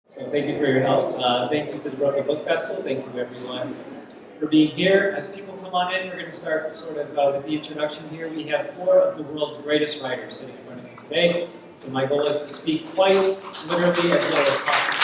So thank you for your help. Thank you to the Robin Book Festival. Thank you everyone for being here. As people come on in, we're going to start sort of with the introduction here. We have 4 of the world's greatest writers sitting in front of me today. So my goal is to speak quite literally as well as possible.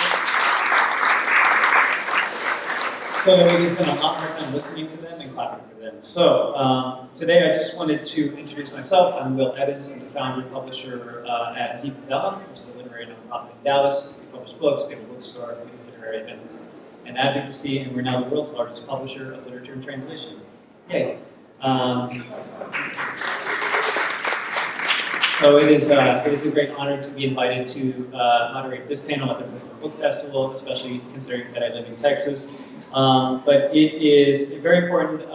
So we can spend a lot more time listening to them and clapping for them. So today I just wanted to introduce myself. I'm Will Evans. I'm the founder and publisher at Deep Vellum, which is a literary nonprofit in Dallas. We publish books, we have a bookstore, we do literary events and advocacy, and we're now the world's largest publisher of literature and translation. Yay. So it is a great honor to be invited to moderate this panel at the Book Festival, especially considering that I live in Texas. But it is very important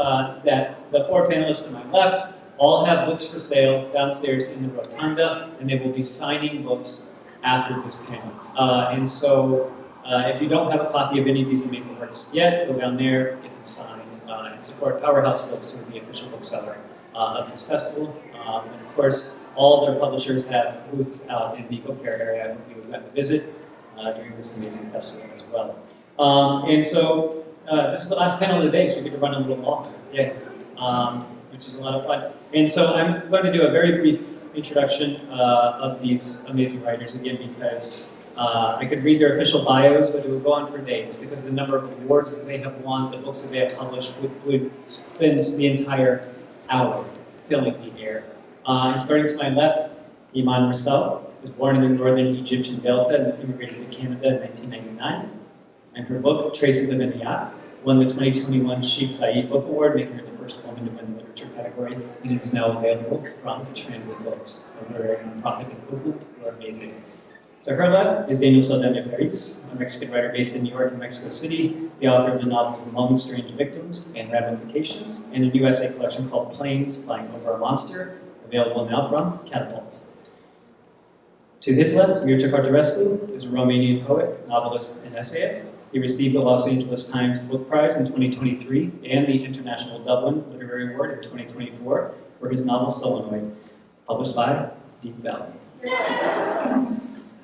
that the 4 panelists to my left all have books for sale downstairs in the rotunda, and they will be signing books after this panel. And so if you don't have a copy of any of these amazing works yet, go down there, get them signed, and support Powerhouse Books, who are the official bookseller of this festival. And of course, all of their publishers have booths out in the book fair area. I hope you would like to visit during this amazing festival as well. And so this is the last panel of the day, so we get to run a little longer, which is a lot of fun. And so I'm going to do a very brief introduction of these amazing writers again, because I could read their official bios, but it would go on for days because the number of awards that they have won, the books that they have published would spend the entire hour filling the air. And starting to my left, Iman Mersal was born in the northern Egyptian Delta and immigrated to Canada in 1999. And her book, Traces of Enayat, won the 2021 Sheikh Zayed Book Award, making her the first woman to win the literature category, and it is now available from Transit Books, a literary nonprofit in Kufu, who are amazing. To her left is Saldaña Paris, a Mexican writer based in New York and Mexico City, the author of the novels Among Strange Victims and Ramifications, and a new essay collection called Planes Flying Over a Monster, available now from Catapult. To his left, Mircea Cărtărescu is a Romanian poet, novelist, and essayist. He received the Los Angeles Times Book Prize in 2023 and the International Dublin Literary Award in 2024 for his novel Solenoid, published by Deep Vellum.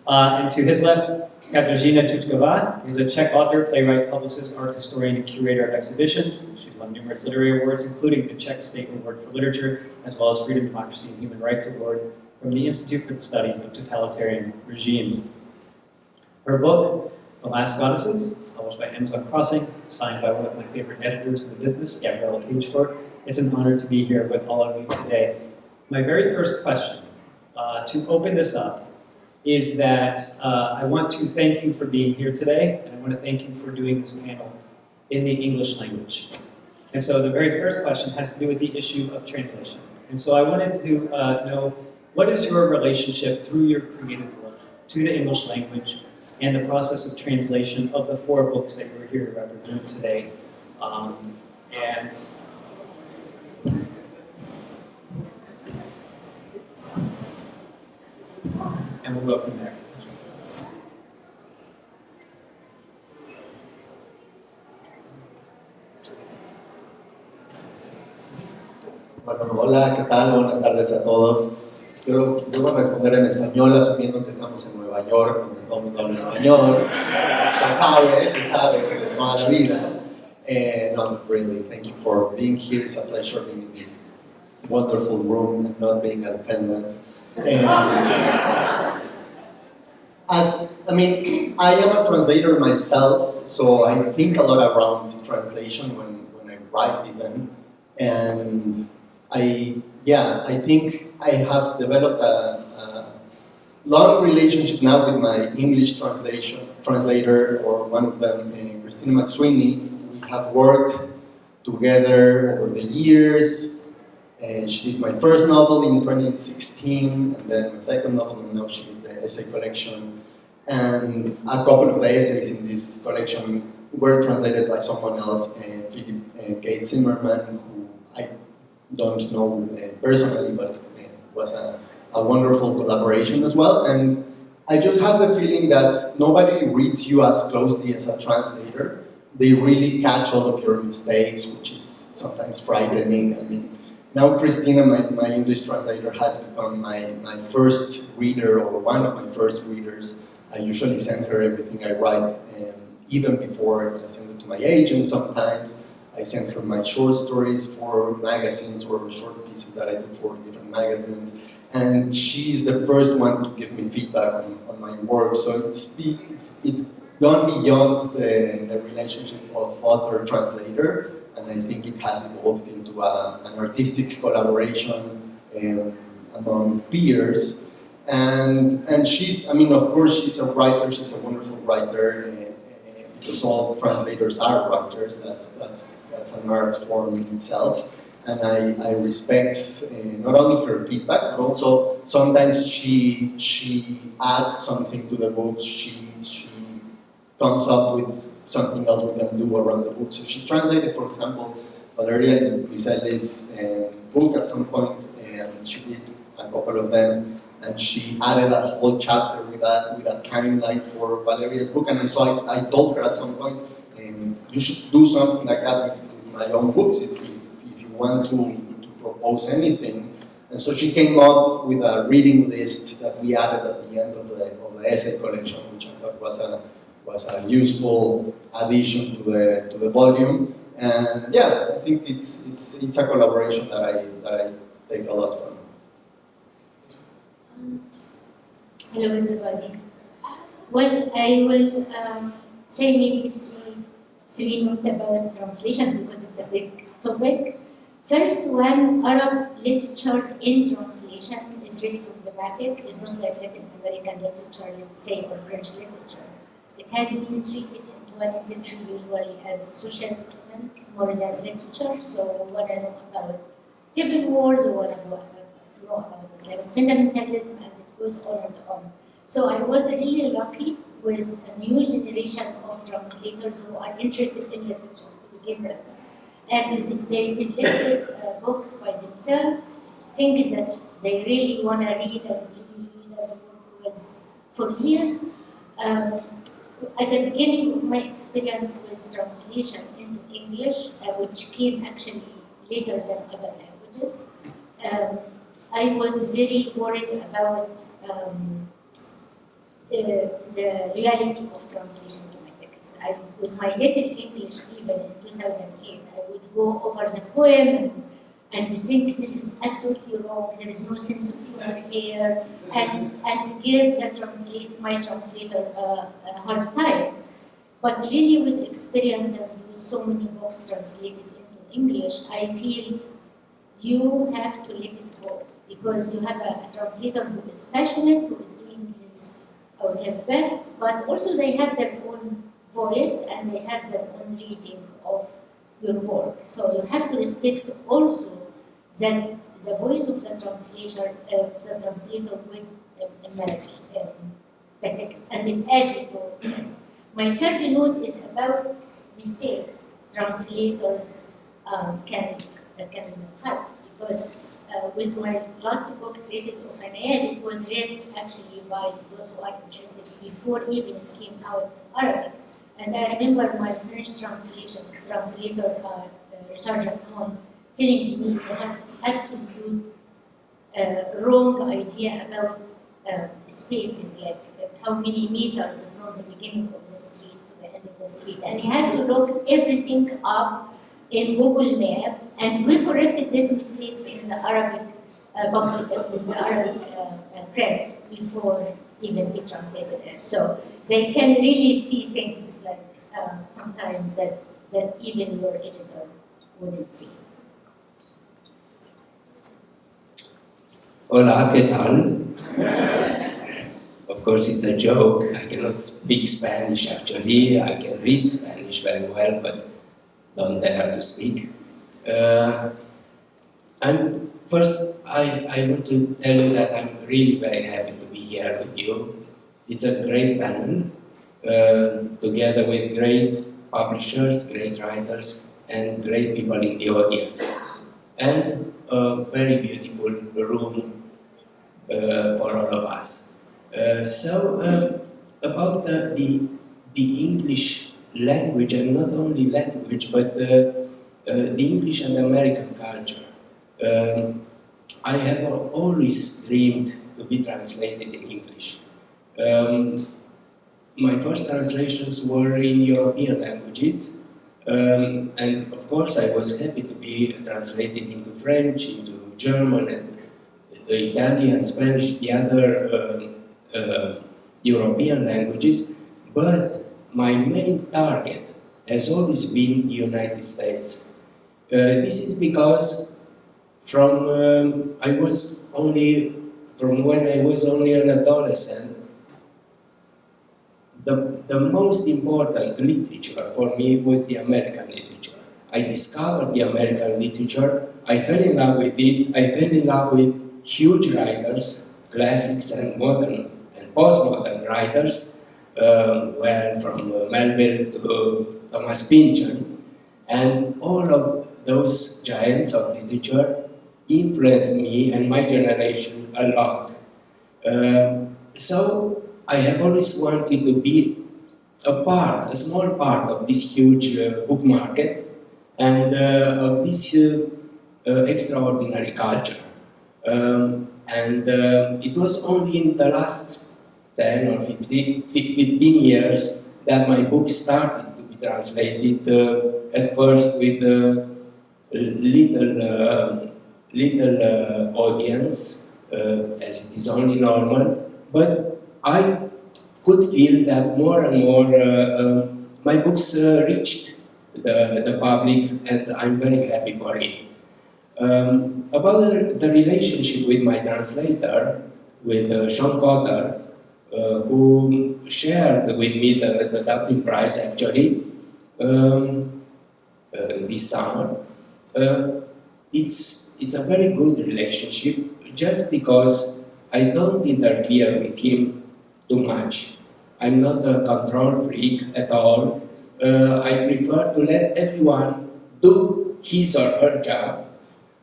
And to his left, Kateřina Tučková is a Czech author, playwright, publicist, art historian, and curator of exhibitions. She's won numerous literary awards, including the Czech State Award for Literature, as well as Freedom, Democracy, and Human Rights Award from the Institute for the Study of Totalitarian Regimes. Her book, The Last Goddesses, published by Amazon Crossing, signed by one of my favorite editors in the business, Gabriella Cagefort. It's an honor to be here with all of you today. My very first question, to open this up, is that I want to thank you for being here today, and I want to thank you for doing this panel in the English language. And so the very first question has to do with the issue of translation. And so I wanted to know, what is your relationship through your creative work to the English language and the process of translation of the 4 books that you're here to represent today? And we'll go from there. Bueno, hola, ¿qué tal? Buenas tardes a todos. Yo voy a responder en español, asumiendo que estamos en Nueva York, donde todo el mundo habla español. Se sabe de toda la vida. No, not really. Thank you for being here. It's a pleasure being in this wonderful room and not being offended. I am a translator myself, so I think a lot around translation when I write even. And I think I have developed a long relationship now with my English translator, or one of them, Christina MacSweeney. We have worked together over the years. She did my first novel in 2016, and then my second novel, and now she did the essay collection. And a couple of the essays in this collection were translated by someone else, Philip K. Zimmerman, who I don't know personally, but was a wonderful collaboration as well. And I just have the feeling that nobody reads you as closely as a translator. They really catch all of your mistakes, which is sometimes frightening. I mean, now Christina, my English translator, has become my first reader, or one of my first readers. I usually send her everything I write, and even before I send it to my agent sometimes. I send her my short stories for magazines or short pieces that I do for different magazines. And she's the first one to give me feedback on my work. So it's gone beyond the relationship of author-translator, and I think it has evolved into an artistic collaboration among peers. And she's, I mean, of course, she's a writer, she's a wonderful writer, because all translators are writers. That's an art form in itself. And I respect not only her feedbacks, but also sometimes she adds something to the book. She comes up with something else we can do around the book. So she translated, for example, Valeria Luiselli's book at some point, and she did a couple of them, and she added a whole chapter with a timeline for Valeria's book. And so I told her at some point, you should do something like that with my own books if you want to propose anything. And so she came up with a reading list that we added at the end of the essay collection, which I thought was a useful addition to the volume. And yeah, I think it's a collaboration that I take a lot from. Hello everybody. Well, I will say maybe three notes about translation because it's a big topic. First one, Arab literature in translation is really problematic. It's not like Latin American literature, let's say, or French literature. It has been treated in 20th century usually as social movement more than literature. So I want to know about civil wars, or what I know about Islamic fundamentalism, and it goes on and on. So I was really lucky with a new generation of translators who are interested in literature to begin with. And they selected books by themselves, things that they really want to read and work with for years. At the beginning of my experience with translation into English, which came actually later than other languages, I was very worried about the reality of translation to my text. With my little English, even in 2008, I would go over the poem and think this is absolutely wrong, there is no sense of humor here, and give my translator a hard time. But really with experience and with so many books translated into English, I feel you have to let it go, because you have a translator who is passionate, who is doing his or her best, but also they have their own voice and they have their own reading of your work. So you have to respect also that the voice of the translator will manage the text, and it adds to it. My third note is about mistakes translators can have, because with my last book, Traces of Enayat, it was read actually by those who are interested before even it came out in Arabic. And I remember my French translator, Richard Jacquemont, telling me I have absolute wrong idea about spaces, like how many meters from the beginning of the street to the end of the street. And he had to look everything up in Google Map, and we corrected these mistakes in the Arabic print before even he translated it. So they can really see things like sometimes that even your editor wouldn't see. Hola, ¿qué tal? Of course, it's a joke. I cannot speak Spanish actually. I can read Spanish very well, but don't dare to speak. And first, I want to tell you that I'm really very happy to be here with you. It's a great panel, together with great publishers, great writers, and great people in the audience. And a very beautiful room for all of us. About the English language, and not only language, but the English and American culture. I have always dreamed to be translated in English. my first translations were in European languages, and of course I was happy to be translated into French, into German, and Italian, Spanish, the other European languages, but my main target has always been the United States. This is because from when I was only an adolescent, the most important literature for me was the American literature. I discovered the American literature, I fell in love with it, I fell in love with huge writers, classics and modern and postmodern writers, from Melville to Thomas Pynchon, and all of those giants of literature influenced me and my generation a lot. So I have always wanted to be a small part of this huge book market and of this extraordinary culture. It was only in the last 10 or 15 years that my books started to be translated, at first with little audience, as it is only normal, but I could feel that more and more my books reached the public, and I'm very happy for it. About the relationship with my translator, with Sean Cotter, who shared with me the Dublin Prize actually this summer. It's a very good relationship just because I don't interfere with him too much. I'm not a control freak at all. I prefer to let everyone do his or her job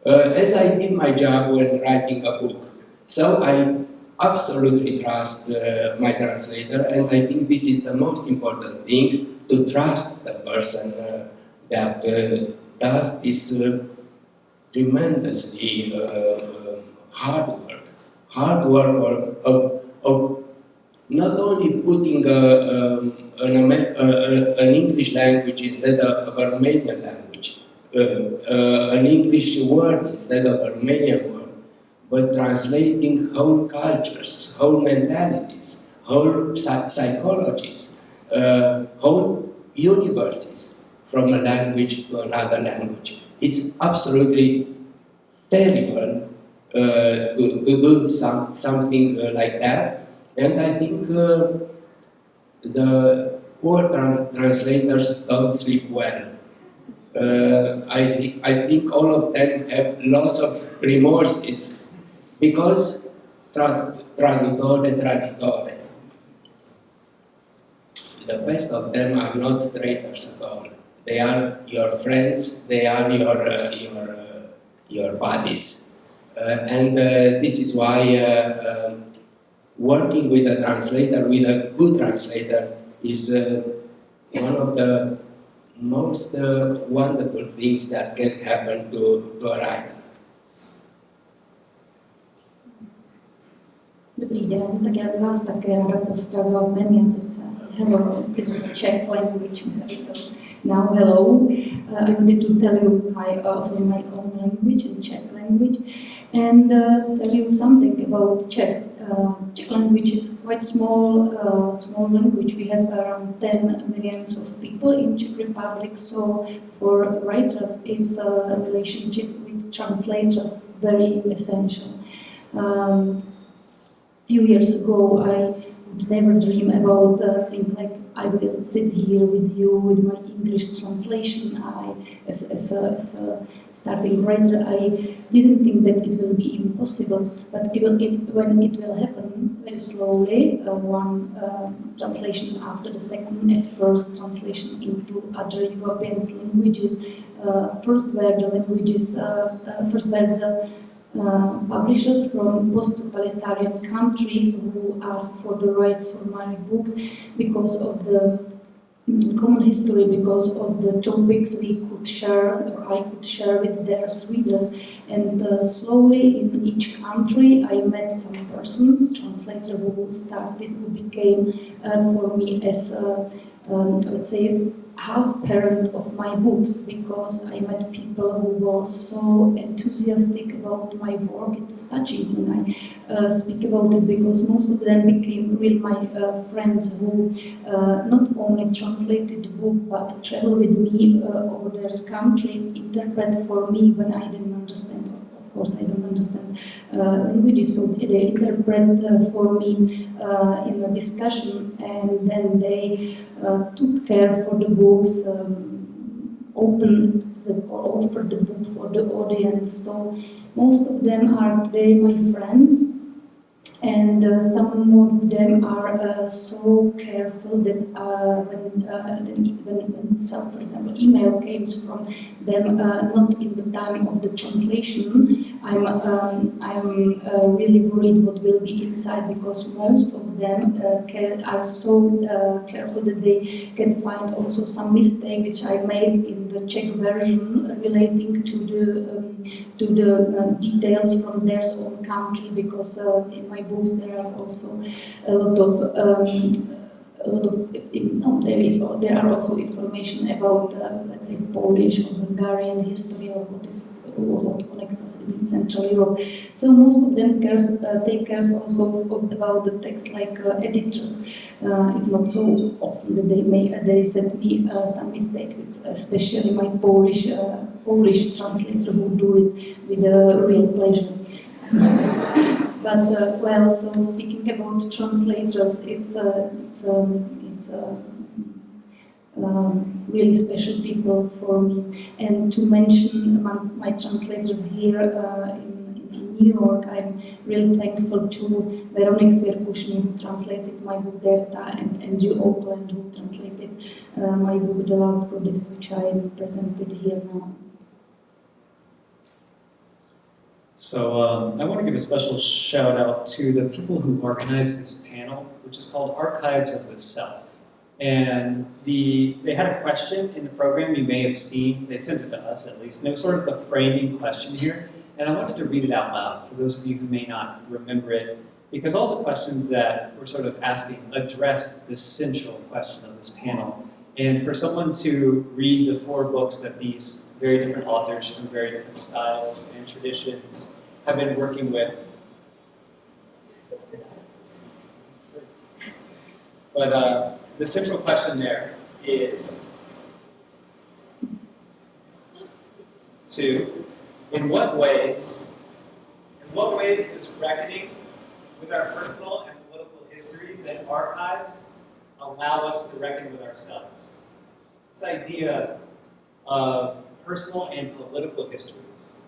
as I did my job when writing a book. So I absolutely trust my translator, and I think this is the most important thing, to trust the person that does this tremendously hard work of not only putting an English language instead of a Romanian language, an English word instead of a Romanian word, but translating whole cultures, whole mentalities, whole psychologies, whole universes from a language to another language. It's absolutely terrible to do something like that, and I think the poor translators don't sleep well. I think all of them have lots of remorses because traditore. The best of them are not traitors at all. They are your friends. They are your buddies, and this is why working with a translator, with a good translator, is one of the most wonderful things that can happen to a writer. Dobrý den, tak já bych vás také ráda postavila v mém jazyce. Hello, this was Czech language. Now, hello. I wanted to tell you also in my own language, in Czech language, and tell you something about Czech. Czech language is quite small language. We have around 10 million of people in Czech Republic, so for writers it's a relationship with translators very essential. Few years ago I would never dream about things like I will sit here with you with my English translation. As a starting writer, I didn't think that it will be impossible, but when it will happen very slowly, one translation after the second, at first translation into other European languages, first were the publishers from post-totalitarian countries who asked for the rights for my books because of the common history, because of the topics we could share, or I could share with their readers. And slowly in each country I met some person, translator, who became for me as let's say half parent of my books, because I met people who were so enthusiastic about my work. It's touching when I speak about it, because most of them became really my friends who not only translated the book but traveled with me over their country, interpret for me when I didn't understand. Of course, I don't understand languages, so they interpret for me in a discussion, and then they took care for the books, offered the book for the audience. So most of them are today my friends, and some more of them are so careful that when for example, email came from them not in the time of the translation, I'm really worried what will be inside, because most of them are so careful that they can find also some mistake which I made in the Czech version relating to the details from their own country, because in my books there are also a lot of there are also information about let's say Polish or Hungarian history, or what connects us in Central Europe. So most of them take care also about the text, like editors. It's not so often that they send me some mistakes. It's especially my Polish translator who do it with a real pleasure. But well, so speaking about translators, it's really special people for me. And to mention my translators here in New York, I'm really thankful to Veronique Verkushny, who translated my book Gerta, and Andrew Oakland, who translated my book The Last Goddess, which I presented here now. So I want to give a special shout out to the people who organized this panel, which is called Archives of the Self. And they had a question in the program you may have seen. They sent it to us at least, and it was sort of the framing question here. And I wanted to read it out loud for those of you who may not remember it, because all the questions that we're sort of asking address this central question of this panel. And for someone to read the 4 books that these very different authors from very different styles and traditions have been working with. But the central question there is in what ways does reckoning with our personal and political histories and archives allow us to reckon with ourselves? This idea of personal and political histories,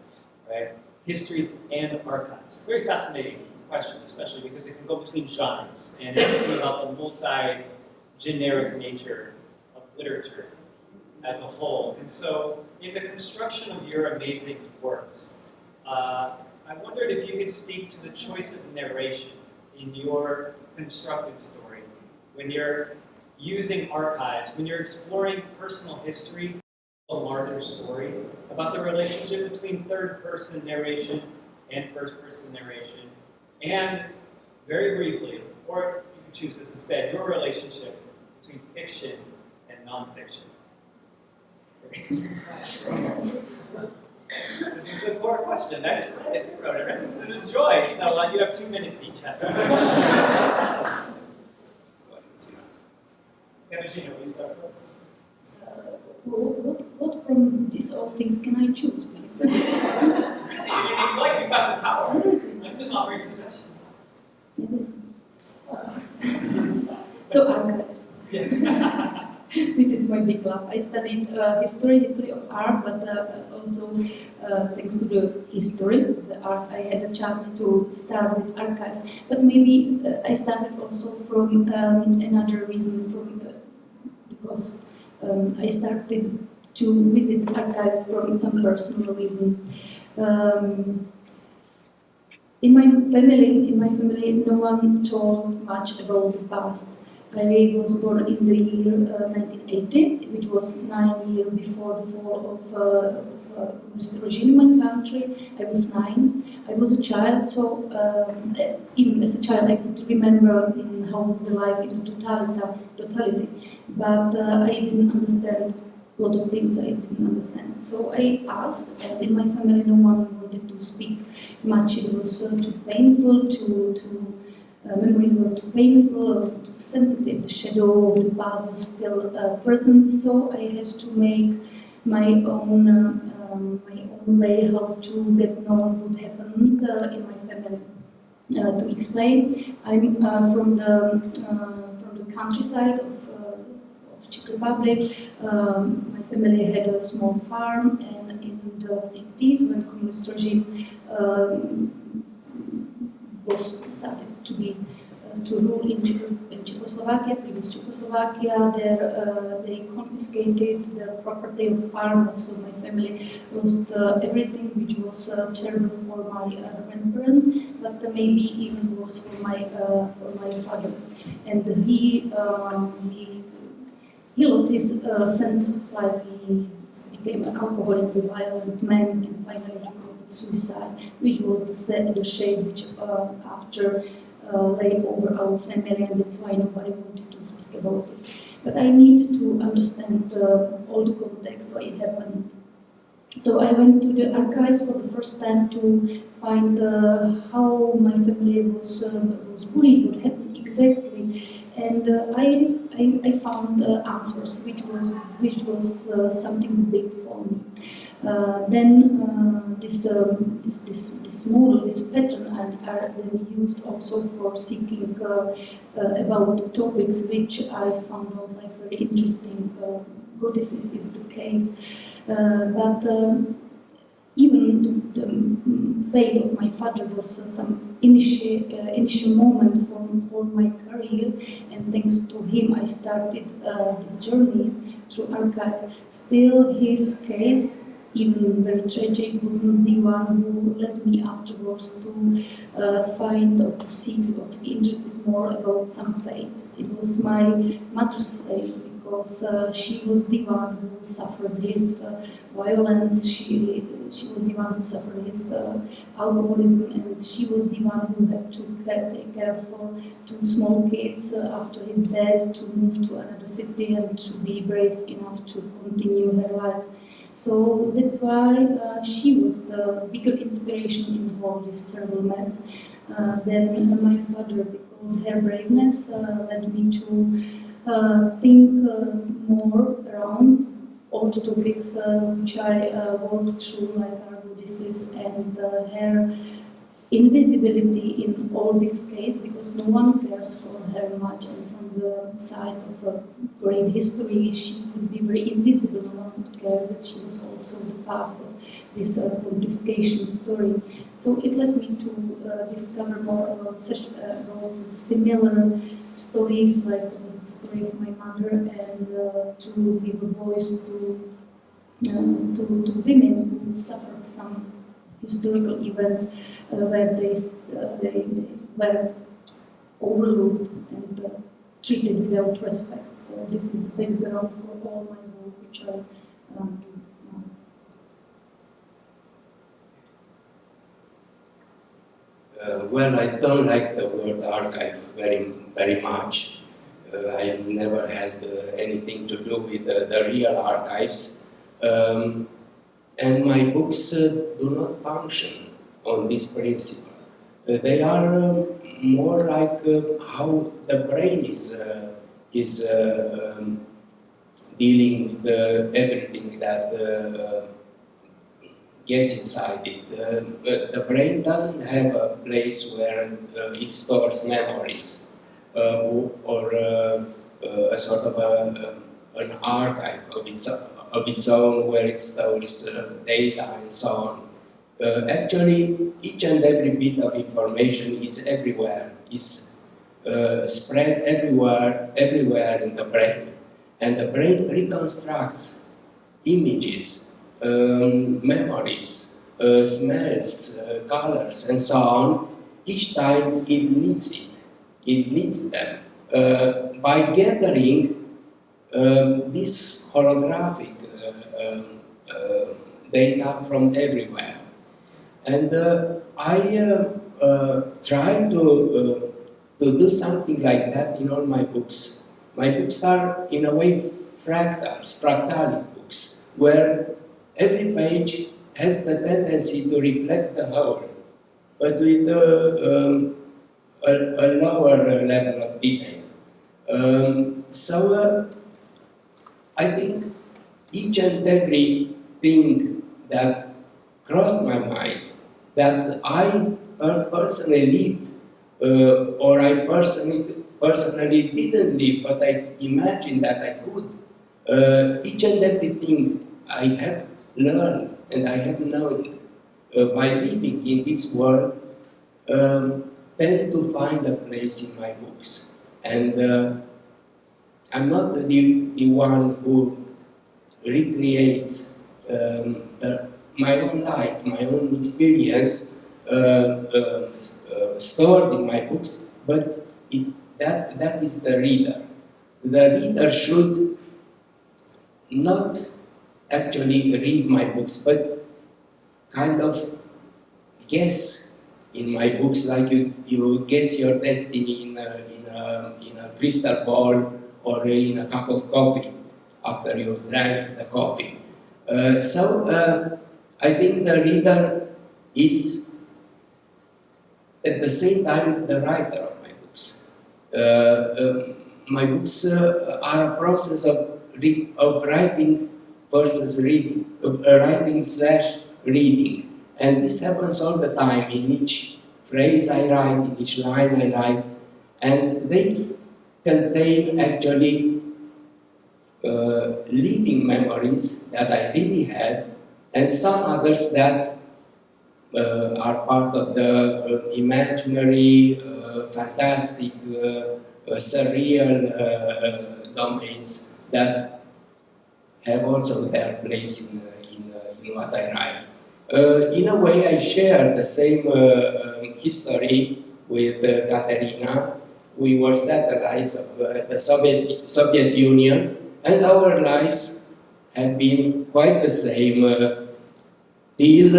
right? Histories and archives. Very fascinating question, especially because it can go between genres, and it's thinking about the multi-generic nature of literature as a whole. And so, in the construction of your amazing works, I wondered if you could speak to the choice of narration in your constructed story, when you're using archives, when you're exploring personal history, a larger story, about the relationship between third-person narration and first-person narration, and very briefly, or you can choose this instead, your relationship between fiction and nonfiction. This is the core question. I wrote it, right? This is a joy. So you have 2 minutes each. Kateřina, will you start first? What from these all things can I choose, please? Really? You like you've got the power. I'm just offering suggestions. So archives. Yes. This is my big love. I studied history of art, but also thanks to the history of the art, I had a chance to start with archives. But maybe I started also from another reason, because I started to visit archives from some personal reason. In my family, no one told much about the past. I was born in the year 1980, which was 9 years before the fall of communist regime in my country. I was 9. I was a child, so even as a child I could remember how was the life in totality. But I didn't understand a lot of things. I didn't understand. So I asked, and in my family no one wanted to speak much. It was too painful, memories were too painful, too sensitive. The shadow of the past was still present, so I had to make my own way how to get known what happened in my family. To explain, I'm from the countryside of Czech Republic. My family had a small farm, and in the 50s, when communist regime was started to rule in Czechoslovakia, previous Czechoslovakia, there they confiscated the property of farmers. So my family lost everything, which was terrible for my grandparents, but maybe even worse for my father. And he lost his sense of life. He became an alcoholic, a violent man, and finally he committed suicide, which was the shade which after lay over our family, and that's why nobody wanted to speak about it. But I need to understand all the context, why it happened. So I went to the archives for the first time to find how my family was bullied, what happened exactly, and I found answers, which was something big for me. Then this model, this pattern, are then used also for seeking about the topics which I found out like very interesting. Goddesses is the case, but even the fate of my father was some initial moment for my career, and thanks to him I started this journey through archive. Still, his case, even very tragic, wasn't the one who led me afterwards to find or to seek or to be interested more about some fates. It was my mother's fate, because she was the one who suffered his violence, she was the one who suffered his alcoholism, and she was the one who had to take care for 2 small kids after his death, to move to another city and to be brave enough to continue her life. So that's why she was the bigger inspiration in all this terrible mess than my father, because her braveness led me to think more around all the topics which I worked through, like our Goddesses, and her invisibility in all this case, because no one cares for her much, and from the side of a great history, she would be very invisible. No one would care that she was also the part of this confiscation story. So it led me to discover more about similar stories, like it was the story of my mother, and to give a voice to women who suffered some historical events where they were overlooked and treated without respect. So this is the background for all my work, which I do now. Well, I don't like the word archive very much. I never had anything to do with the real archives. And my books do not function on this principle. They are more like how the brain is dealing with everything that gets inside it. The brain doesn't have a place where it stores memories or a sort of an archive of its own where it stores data and so on. Actually, each and every bit of information is everywhere, is spread everywhere in the brain. And the brain reconstructs images, memories, smells, colors, and so on, each time it needs it. It needs them. by gathering this holographic data from everywhere. And I try to do something like that in all my books. My books are, in a way, fractalic books, where every page has the tendency to reflect the whole, but with a lower level of detail. So I think each and every thing that crossed my mind, that I personally lived, or I personally didn't live, but I imagined that I could. Each and everything I have learned and I have known by living in this world tend to find a place in my books. And I'm not the one who recreates my own life, my own experience stored in my books, but that is the reader. The reader should not actually read my books, but kind of guess in my books, like you guess your destiny in a crystal ball or in a cup of coffee after you drank the coffee. So I think the reader is at the same time the writer of my books. My books are a process of writing versus reading, writing/reading. And this happens all the time in each phrase I write, in each line I write. And they contain actually living memories that I really had, and some others that are part of the imaginary, fantastic, surreal domains that have also their place in what I write. In a way, I share the same history with Kateřina. We were satellites of the Soviet Union, and our lives have been quite the same till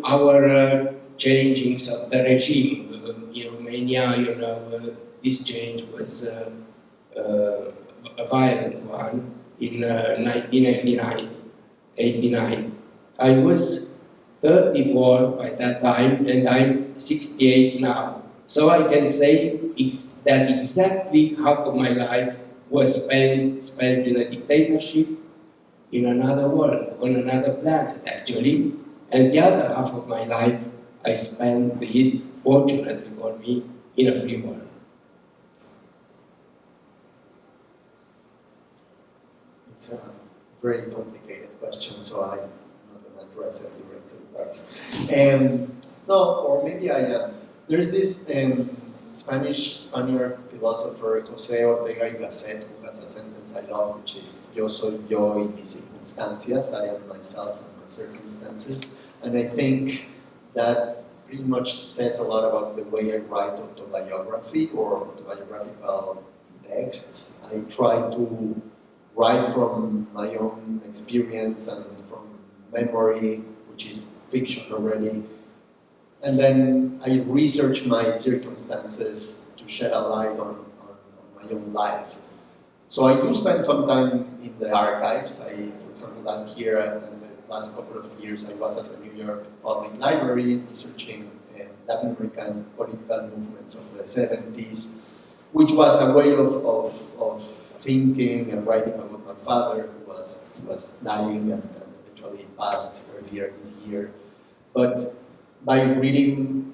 our changings of the regime. In Romania, this change was a violent one in 1989. I was 34 by that time, and I'm 68 now. So I can say that exactly half of my life was spent in a dictatorship, in another world, on another planet actually, and the other half of my life I spent it, fortunately for me, in a free world. It's a very complicated question, so I'm not going to address it directly. But no, or maybe there's this Spaniard philosopher José Ortega y Gasset who has a sentence I love, which is "Yo soy yo y mis circunstancias." I am myself and my circumstances, and I think that pretty much says a lot about the way I write autobiography or autobiographical texts. I try to write from my own experience and from memory, which is fiction already. And then I research my circumstances to shed a light on my own life. So I do spend some time in the archives. For example, last year and the last couple of years, I was at the New York Public Library researching Latin American political movements of the 70s, which was a way of thinking and writing about my father, who was dying and eventually passed earlier this year. But by reading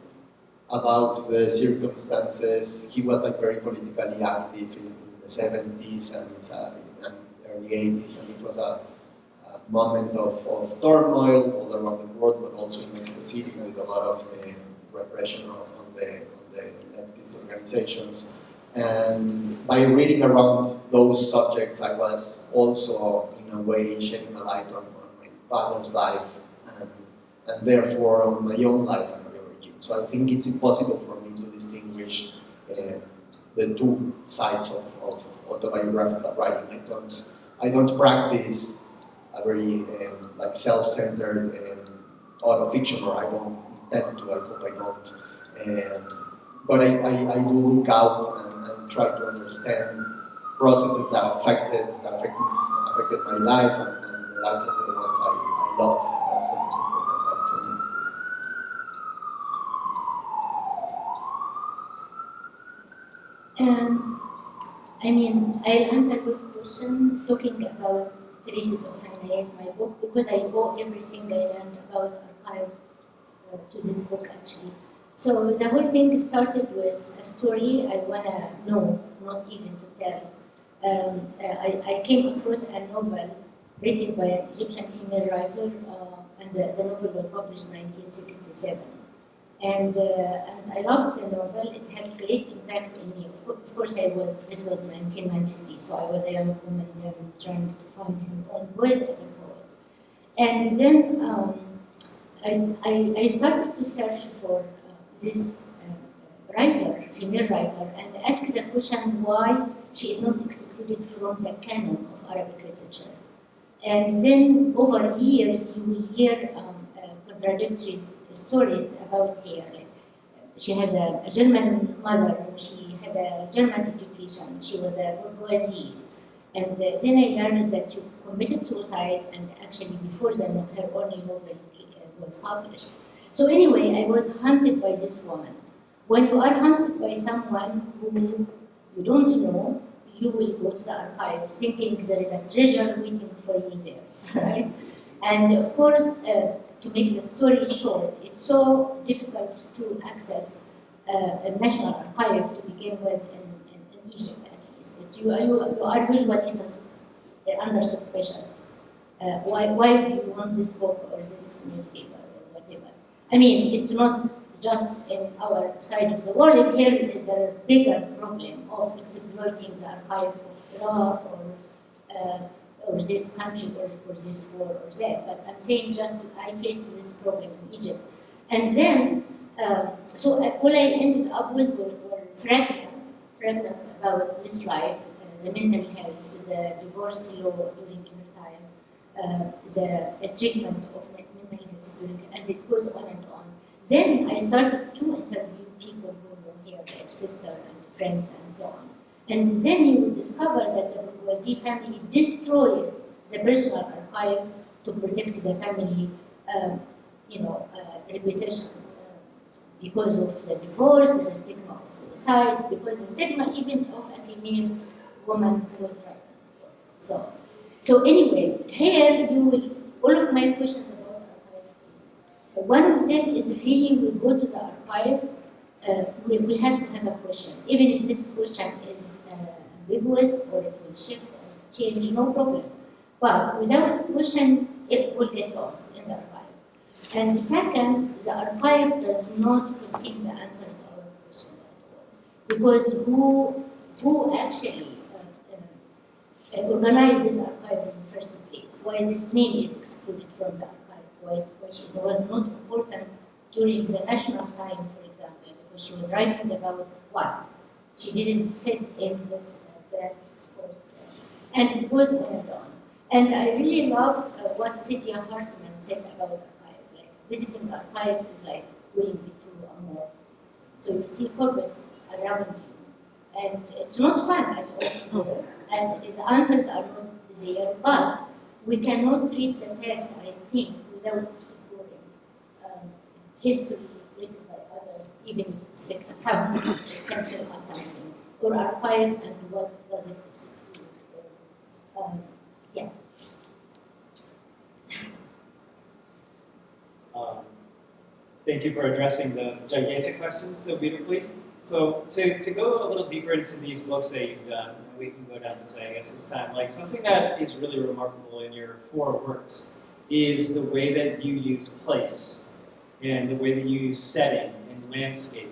about the circumstances, he was very politically active in the 70s and early 80s, and it was a moment of turmoil all around the world, but also in Mexico City with a lot of repression on the leftist organizations. And by reading around those subjects, I was also, in a way, shedding a light on my father's life, and therefore on my own life and my origin. So I think it's impossible for me to distinguish the two sides of autobiographical writing. I don't practice a very like self-centered autofiction, or I don't intend to. I hope I don't. But I do look out and try to understand processes that affected my life and the life of the ones I love. That's the most important part for me. I mean, I'll answer your question talking about Traces of Enayat, my book, because I owe everything I learned about archive to this book actually. So the whole thing started with a story I wanna know, not even to tell. I came across a novel written by an Egyptian female writer, and the novel was published in 1967. And I loved the novel. It had great impact on me. Of course, this was 1993, so I was a young woman then trying to find her own voice as a poet. And then I started to search for this writer, female writer, and asked the question why she is not excluded from the canon of Arabic literature. And then over years, you will hear contradictory stories about her. Like, she has a German mother, she had a German education, she was a bourgeoisie. And then I learned that she committed suicide, and actually before her only novel was published. So anyway, I was haunted by this woman. When you are haunted by someone who you don't know, you will go to the archives thinking there is a treasure waiting for you there, right? And of course, to make the story short, it's so difficult to access a national archive to begin with in Egypt, at least. That you are usually under suspicious. Why do you want this book or this newspaper or whatever? I mean, it's not just in our side of the world. Here is a bigger problem of exploiting the archive of Iraq or this country or this war or that. But I'm saying just I faced this problem in Egypt. And then, so all I ended up with were fragments about this life, the mental health, the divorce law during her time, the treatment of mental health during, and it goes on and on. Then I started to interview people who were here, like sister and friends and so on. And then you will discover that the bourgeoisie family destroyed the personal archive to protect the family, reputation because of the divorce, the stigma of suicide, because the stigma even of a female woman who was writing. So anyway, here you will, all of my questions about archive. One of them is really we go to the archive, we have to have a question. Even if this question is ambiguous or it will shift or change, no problem. But without a question, it will get lost in the archive. And second, the archive does not contain the answer to our question at all. Because who actually organized this archive in the first place? Why this name is excluded from the archive? Why she was not important during the national time, for example, because she was writing about what? She didn't fit in this grand discourse. And it goes on and on. And I really love what Sylvia Hartman said about archive. Like, visiting archive is like going to a mall. So you see corpus around you. And it's not fun at all. And the answers are not there. But we cannot read the past, I think, without exploring history written by others, even if it's fake account, it can tell us something. Or archive and what does it exclude. Yeah. Thank you for addressing those gigantic questions so beautifully. So to go a little deeper into these books that you've done, we can go down this way, I guess, this time. Like, something that is really remarkable in your 4 works is the way that you use place and the way that you use setting and landscape.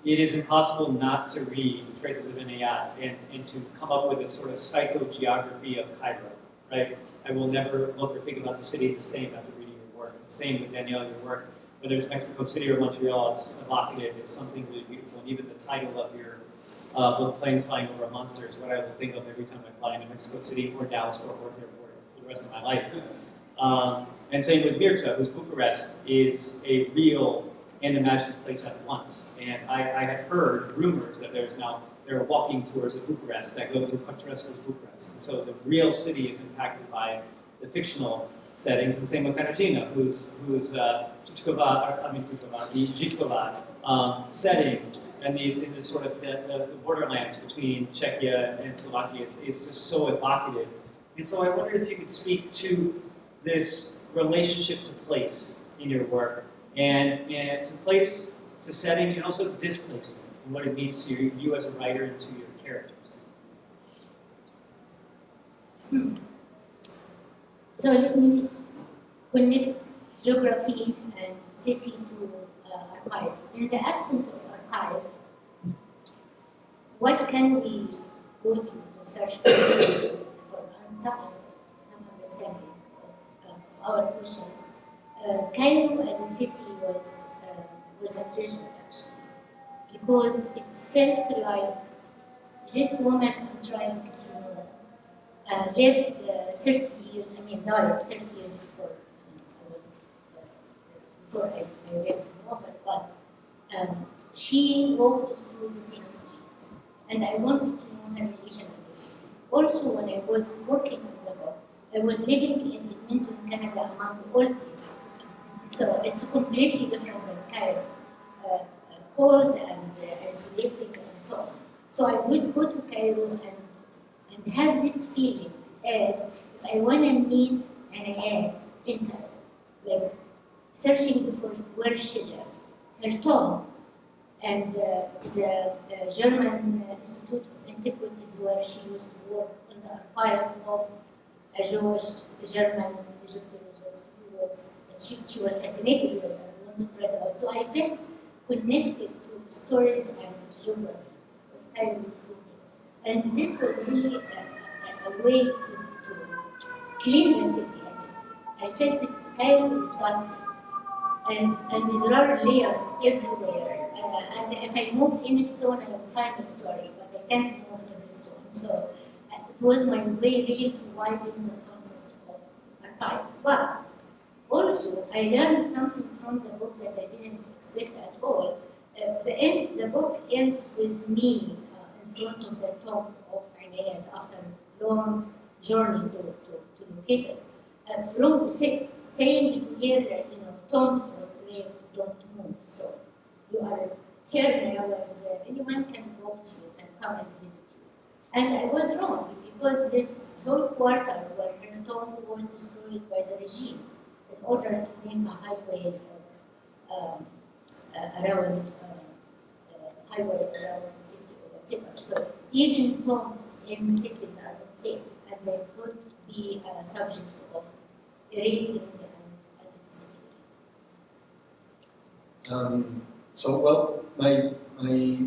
It is impossible not to read Traces of Enayat and to come up with a sort of psychogeography of Cairo, right? I will never look or think about the city the same after reading your work. Same with Danielle, your work. Whether it's Mexico City or Montreal, it's evocative, it's something really beautiful. And even the title of your both planes flying over monsters, what I will think of every time I fly into Mexico City or Dallas Fort Worth Airport for the rest of my life. And same with Mircea, whose Bucharest is a real and imagined place at once. And I have heard rumors that there are walking tours of Bucharest that go to Cărtărescu's Bucharest. And so the real city is impacted by the fictional settings, and same with Kateřina, whose Tučková setting, and in this sort of the borderlands between Czechia and Slovakia is just so evocative. And so I wonder if you could speak to this relationship to place in your work, and to place, to setting, and also displacement, and what it means to you as a writer and to your characters. So let me connect geography and city to archive. In the absence of archive, what can we go to search for some understanding of our questions? Cairo as a city was a treasure, actually, because it felt like this woman I'm trying to know lived 30 years, died 30 years before I read the novel, but she walked through the city streets, and I wanted to know her relation with the city. Also, when I was working on the book, I was living in Edmonton, Canada, among old people. So it's completely different than Cairo, cold and isolated and so on. So I would go to Cairo and have this feeling as if I want to meet Enayat in Cairo, like searching for where she lived, her tomb, and the German Institute of Antiquities where she used to work on the archive of a Jewish German Egyptologist who was. She was fascinated with her, wanted to read about. So I felt connected to stories and geography of Cairo was looking. And this was really a way to clean the city. I felt that Cairo is dusty. And there are layers everywhere. And if I move any stone, I will find a story, but I can't move every stone. So it was my way really to widen the concept of archive. But also, I learned something from the book that I didn't expect at all. The book ends with me in front of the tomb of Enayat after a long journey to locate it. Saying to her, tombs or graves don't move. So you are here now, and anyone can walk to you and come and visit you. And I was wrong, because this whole quarter where her tomb was destroyed by the regime, in order to make a highway around the city or whatever. So even tombs in cities are not safe, and they could be subject of erasing and disappearing. My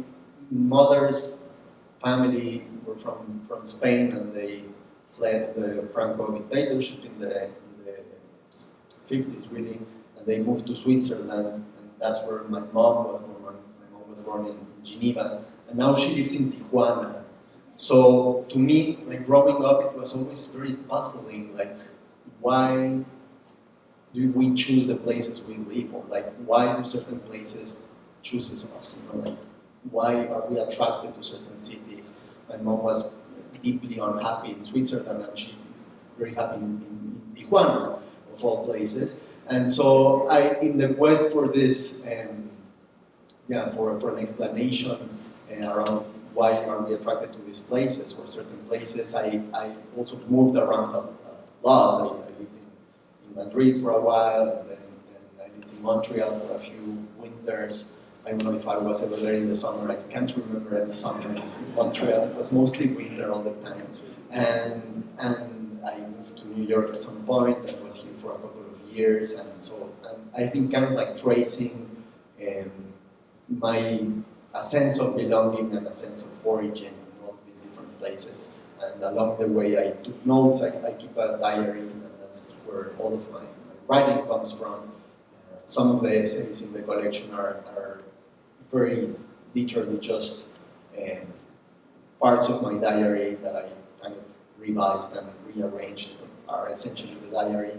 mother's family were from Spain, and they fled the Franco dictatorship in the 50s, really, and they moved to Switzerland, and that's where my mom was born. My mom was born in Geneva, and now she lives in Tijuana. So to me, like growing up, it was always very puzzling, like why do we choose the places we live, or like why do certain places chooses us? Like why are we attracted to certain cities? My mom was deeply unhappy in Switzerland, and she is very happy in Tijuana, of all places. And so in the quest for this, for an explanation around why are we attracted to these places or certain places, I also moved around a lot. I lived in Madrid for a while, and then I lived in Montreal for a few winters. I don't know if I was ever there in the summer. I can't remember any summer in Montreal. It was mostly winter all the time. And I moved to New York at some point. I was here for a couple of years, and so I think kind of like tracing a sense of belonging and a sense of origin in all these different places. And along the way, I took notes. I keep a diary, and that's where all of my writing comes from. Some of the essays in the collection are very literally just parts of my diary that I kind of revised and rearranged are essentially the diary.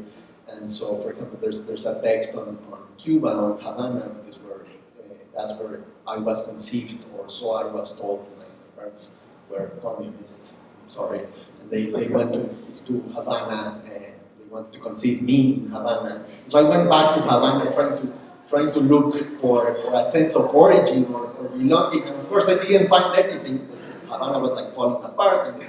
And so, for example, there's a text on Cuba, on Havana, because that's where I was conceived, or so I was told. My parents were communists, sorry, and they went to Havana, they wanted to conceive me in Havana. So I went back to Havana trying to look for a sense of origin or belonging, and of course I didn't find anything, because Havana was like falling apart and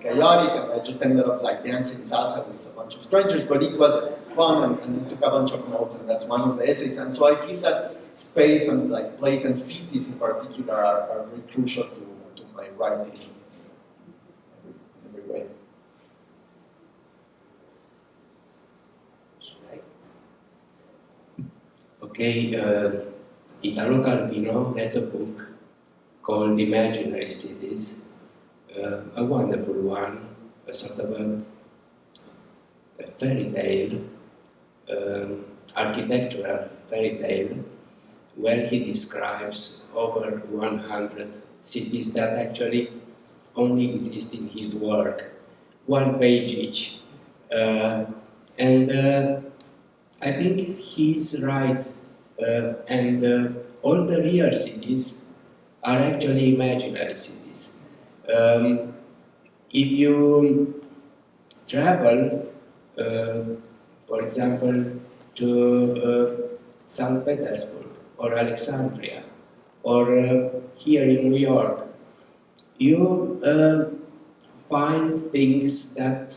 chaotic, and I just ended up like dancing salsa with a bunch of strangers, but it was fun, and I took a bunch of notes, and that's one of the essays. And so I feel that space and like place and cities in particular are very crucial to my writing in every way. Okay, Italo Calvino has a book called Imaginary Cities, a wonderful one, a sort of a fairy tale, architectural fairy tale, where he describes over 100 cities that actually only exist in his work, one page each. And I think he's right, and all the real cities are actually imaginary cities. If you travel, for example, to St. Petersburg or Alexandria, or here in New York, you find things that,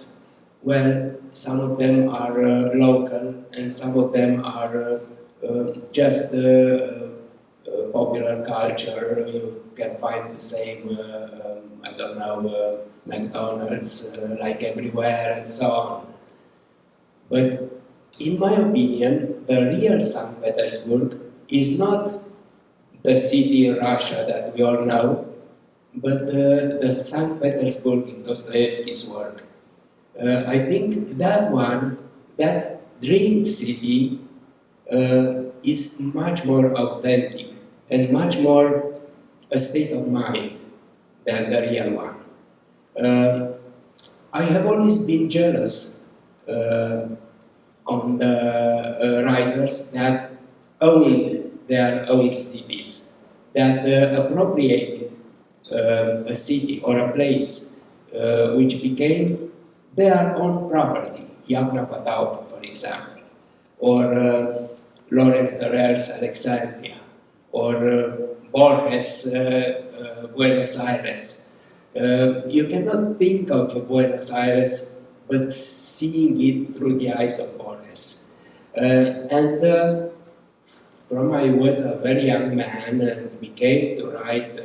well, some of them are local and some of them are just popular culture. You can find the same, I don't know, McDonald's like everywhere and so on. But in my opinion, the real St. Petersburg is not the city in Russia that we all know, but the St. Petersburg in Dostoevsky's work. I think that one, that dream city, is much more authentic and much more a state of mind than the real one. I have always been jealous on the writers that owned their own cities, that appropriated a city or a place which became their own property, Yagna Pataufa, for example, or Lawrence Durrell's Alexandria, or Borges' Buenos Aires. You cannot think of Buenos Aires but seeing it through the eyes of Borges. And from I was a very young man and began to write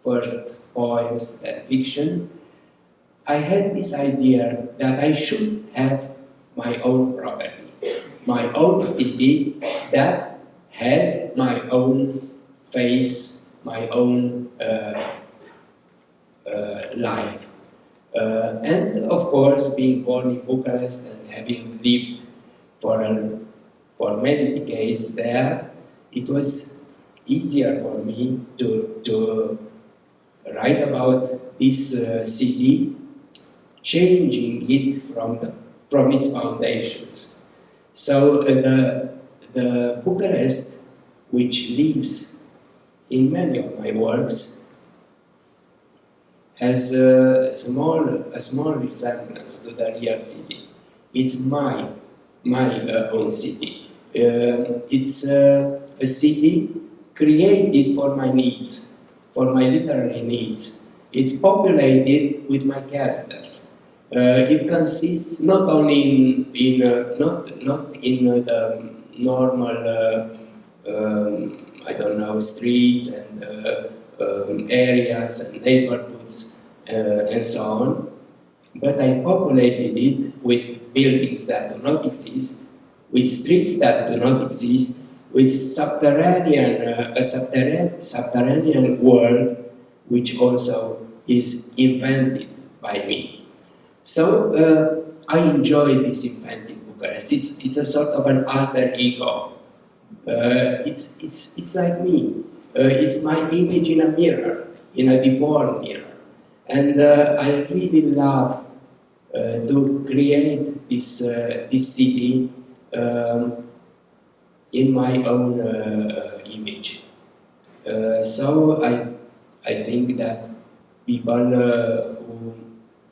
first poems and fiction, I had this idea that I should have my own property, my own city that had my own face, my own life. And of course, being born in Bucharest and having lived for many decades there, it was easier for me to write about this city, changing it from its foundations. So the Bucharest, which lives in many of my works, has a small resemblance to the real city. It's my own city. It's a city created for my needs, for my literary needs. It's populated with my characters. It consists not only not in the normal I don't know, streets and areas and neighborhoods and so on, but I populated it with buildings that do not exist, with streets that do not exist, with a subterranean world which also is invented by me. So I enjoy this invented Bucharest. It's a sort of an alter ego. It's like me. It's my image in a mirror. in a deformed mirror. And I really love to create this city in my own image. So I think that people who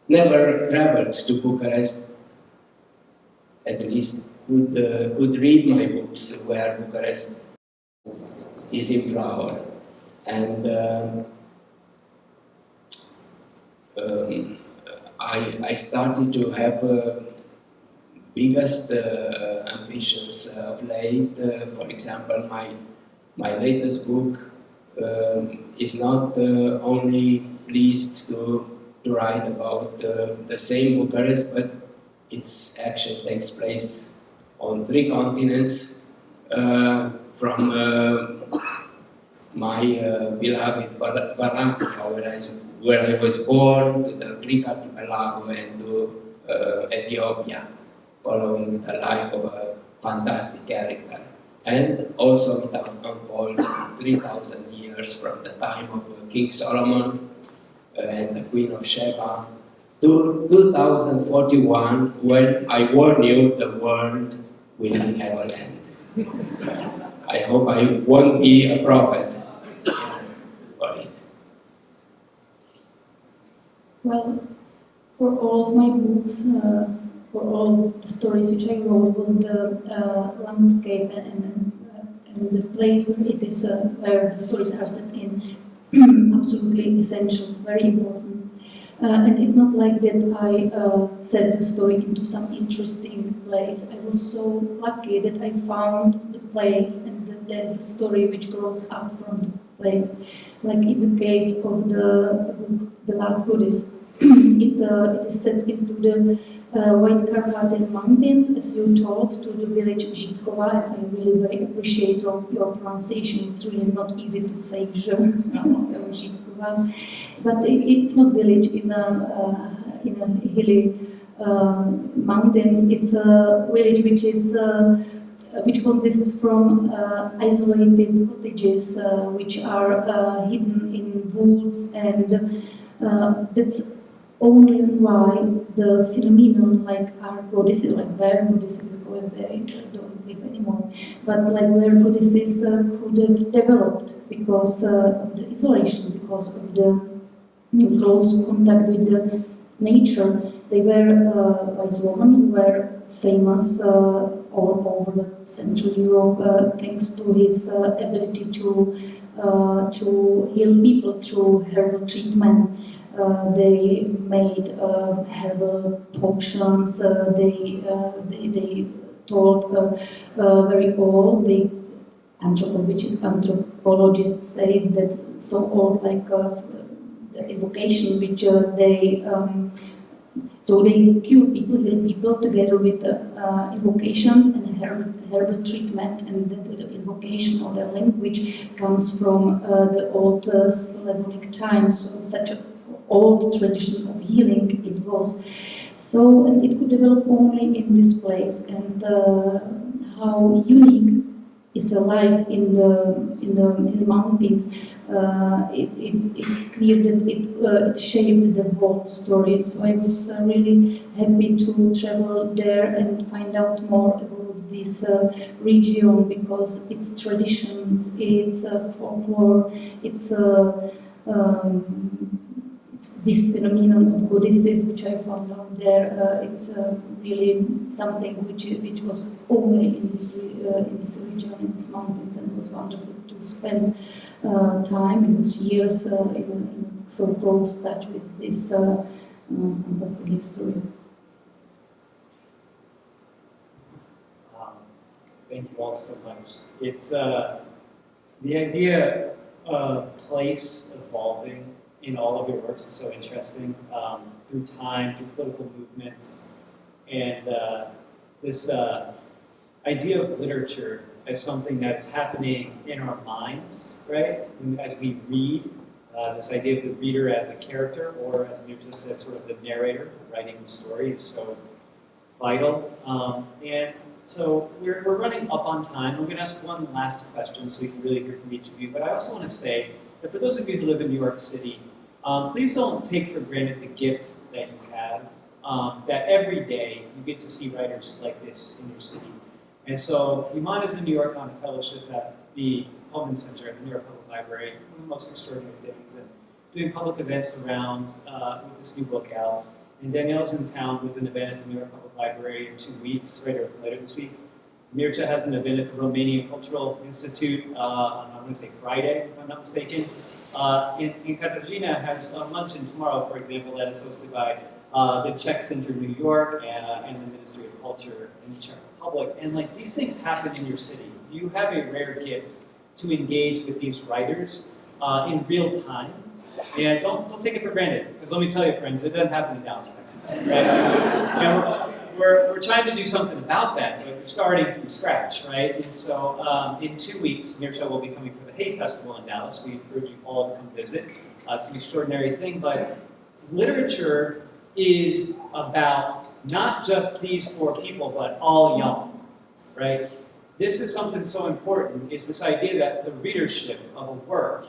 never traveled to Bucharest at least could read my books where Bucharest is in flower. And I started to have biggest ambitions of late. For example, my latest book is not only pleased to write about the same Bucharest, but its action takes place on 3 continents, from my beloved Valachia, where I was born, to the Greek archipelago, and to Ethiopia, following the life of a fantastic character. And also it unfolds 3,000 years from the time of King Solomon and the Queen of Sheba to 2041, when I warn you, the world will have an end. I hope I won't be a prophet for it. Well, for all of my books, for all the stories which I wrote, was the landscape and the place where it is, where the stories are set in, absolutely essential, very important. And it's not like that I set the story into some interesting place. I was so lucky that I found the place and then the story which grows up from the place. Like in the case of the book, The Last Goddess, it is set into the White Carpathian Mountains, as you told, to the village Žitkova, and I really very appreciate your pronunciation. It's really not easy to say Žitkova, but it's not village in a hilly mountains. It's a village which consists from isolated cottages which are hidden in woods, and that's only why the phenomenon like our goddesses, like were goddesses, because they don't live anymore, but like were goddesses could have developed because of the isolation, because of the close contact with the nature. They were wise women who were famous all over the Central Europe thanks to his ability to heal people through herbal treatment. They made herbal potions. They told very old. The anthropologists say that so old, like the evocation which so they cure people, heal people together with evocations and herbal treatment, and the invocation or the language comes from the old Slavonic times. So such a old tradition of healing it was. So, and it could develop only in this place, and how unique is a life in the mountains. It's clear that it shaped the whole story. So I was really happy to travel there and find out more about this region, because its traditions, its folklore, it's this phenomenon of goddesses which I found out there. It's really something which was only in this region, in these mountains, and it was wonderful to spend time. It was years in so close touch with this fantastic history. Thank you all so much. It's the idea of place evolving in all of your works is so interesting, through time, through political movements, and this idea of literature as something that's happening in our minds, right? As we read, this idea of the reader as a character, or as Mircea said, sort of the narrator writing the story, is so vital. And so we're running up on time. We're going to ask one last question so we can really hear from each of you. But I also want to say that for those of you who live in New York City, please don't take for granted the gift that you have, that every day you get to see writers like this in your city. And so Iman is in New York on a fellowship at the Pullman Center at the New York Public Library, one of the most extraordinary things, and doing public events around with this new book out. And Danielle's in town with an event at the New York Public Library in 2 weeks, right, or later this week. Mircea has an event at the Romanian Cultural Institute on, I'm going to say Friday, if I'm not mistaken. And Kateřina has a luncheon tomorrow, for example, that is hosted by the Czech Center in New York and the Ministry of Culture in the Czech Republic. And like these things happen in your city. You have a rare gift to engage with these writers in real time. And don't take it for granted, because let me tell you, friends, it doesn't happen in Dallas, Texas. Right? You know, we're trying to do something about that, but we're starting from scratch, right? And so in 2 weeks, Mircea will be coming for the Hay Festival in Dallas. We encourage you all to come visit. It's an extraordinary thing, but literature is about not just these 4 people, but all y'all, right? This is something so important, is this idea that the readership of a work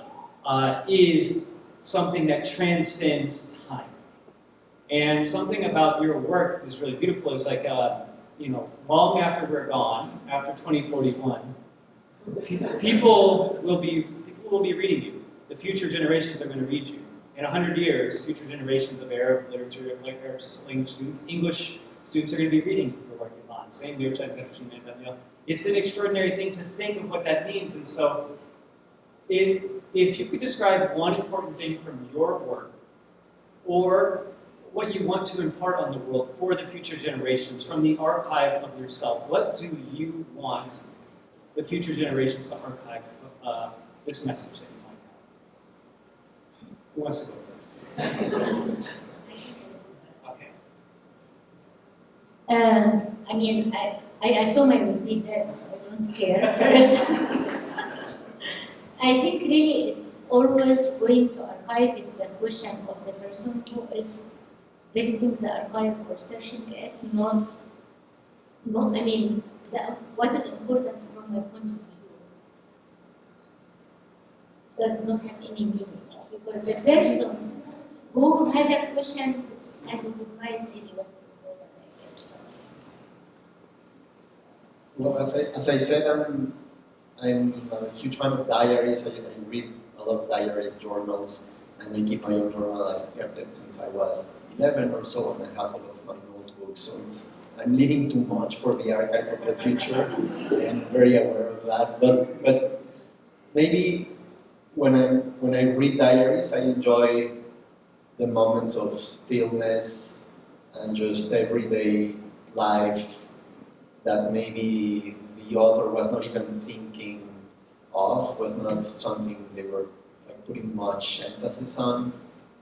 is something that transcends time. And something about your work is really beautiful. Is like, you know, long after we're gone, after 2041, people will be reading you. The future generations are going to read you. In 100 years, future generations of Arab literature, like Arab language students, English students are going to be reading your work in Iman. Same Mircea and Kateřina and Danielle. It's an extraordinary thing to think of what that means. And so, if you could describe one important thing from your work, or what you want to impart on the world for the future generations from the archive of yourself, what do you want the future generations to archive this message that you might have? Who wants to go first? Okay. I mean, I assume I will be dead, so I don't care first. I think really it's always going to archive. It's the question of the person who is visiting the archive or searching it, not I mean, what is important from my point of view does not have any meaning, because the person who has a question and recognizes really what's important, I guess. Well, as I said, I'm a huge fan of diaries. I read a lot of diaries, journals, and I keep my own journal. I've kept it since I was 11 or so, and I have all of my notebooks. So I'm leaving too much for the archive of the future. I'm very aware of that. But maybe when I read diaries, I enjoy the moments of stillness and just everyday life that maybe the author was not even thinking of, was not something they were like putting much emphasis on.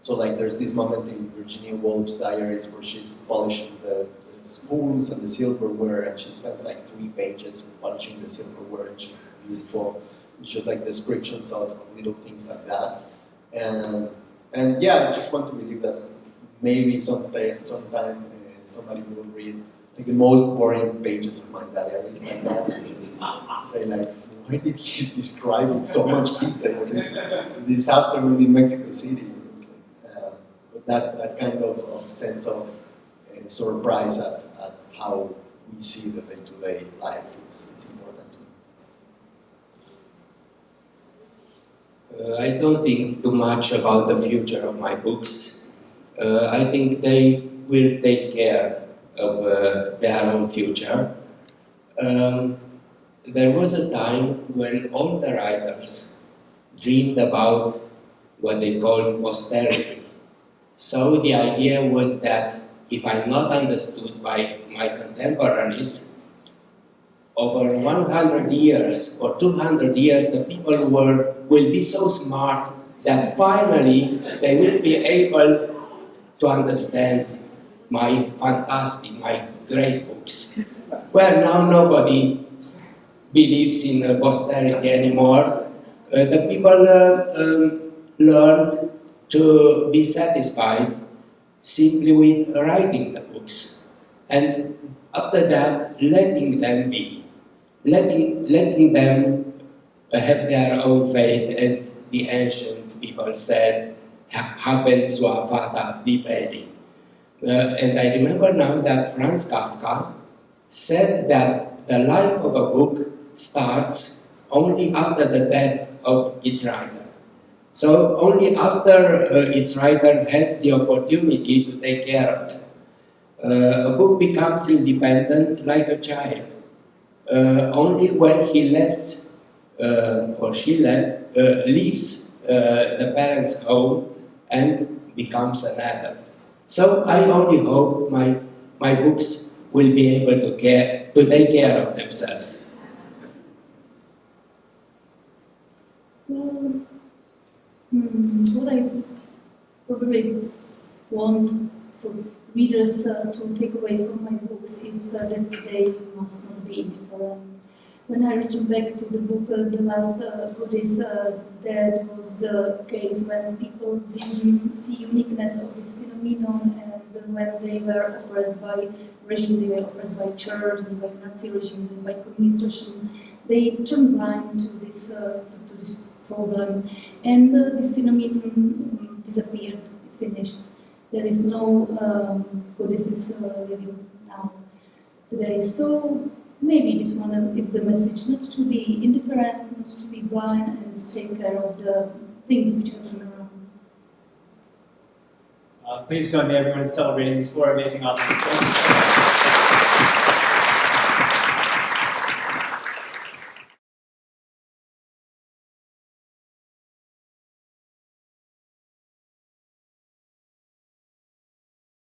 So like there's this moment in Virginia Woolf's diaries where she's polishing the spoons and the silverware, and she spends like 3 pages polishing the silverware, and she's beautiful. It's just like descriptions of little things like that. And yeah, I just want to believe that maybe sometime somebody will read like the most boring pages of my diary like that, and just say like, why did he describe in so much detail this afternoon in Mexico City? But that kind of sense of surprise at how we see the day-to-day life, it's important to me. I don't think too much about the future of my books. I think they will take care of their own future. There was a time when all the writers dreamed about what they called posterity. So the idea was that if I'm not understood by my contemporaries, over 100 years or 200 years, the people will be so smart that finally they will be able to understand my fantastic, my great books. Well, now nobody believes in posterity anymore. The people learned to be satisfied simply with writing the books, and after that, letting them be, letting them have their own fate, as the ancient people said, happened sua fata viperi. And I remember now that Franz Kafka said that the life of a book starts only after the death of its writer. So only after its writer has the opportunity to take care of it. A book becomes independent like a child. Only when he left or she leaves the parents' home and becomes an adult. So I only hope my books will be able to take care of themselves. Well, what I probably want for readers to take away from my books is that they must not be indifferent. When I return back to the book, the last Buddhist, that was the case when people didn't see uniqueness of this phenomenon, and when they were oppressed by regime, they were oppressed by church, and by Nazi regime, and by communist regime, they turned blind to this problem, and this phenomenon disappeared. It finished. There is no Buddhists living now today. So maybe this one is the message: not to be indifferent, not to be blind, and to take care of the things which happen around. Please join me, everyone, in celebrating these four amazing authors.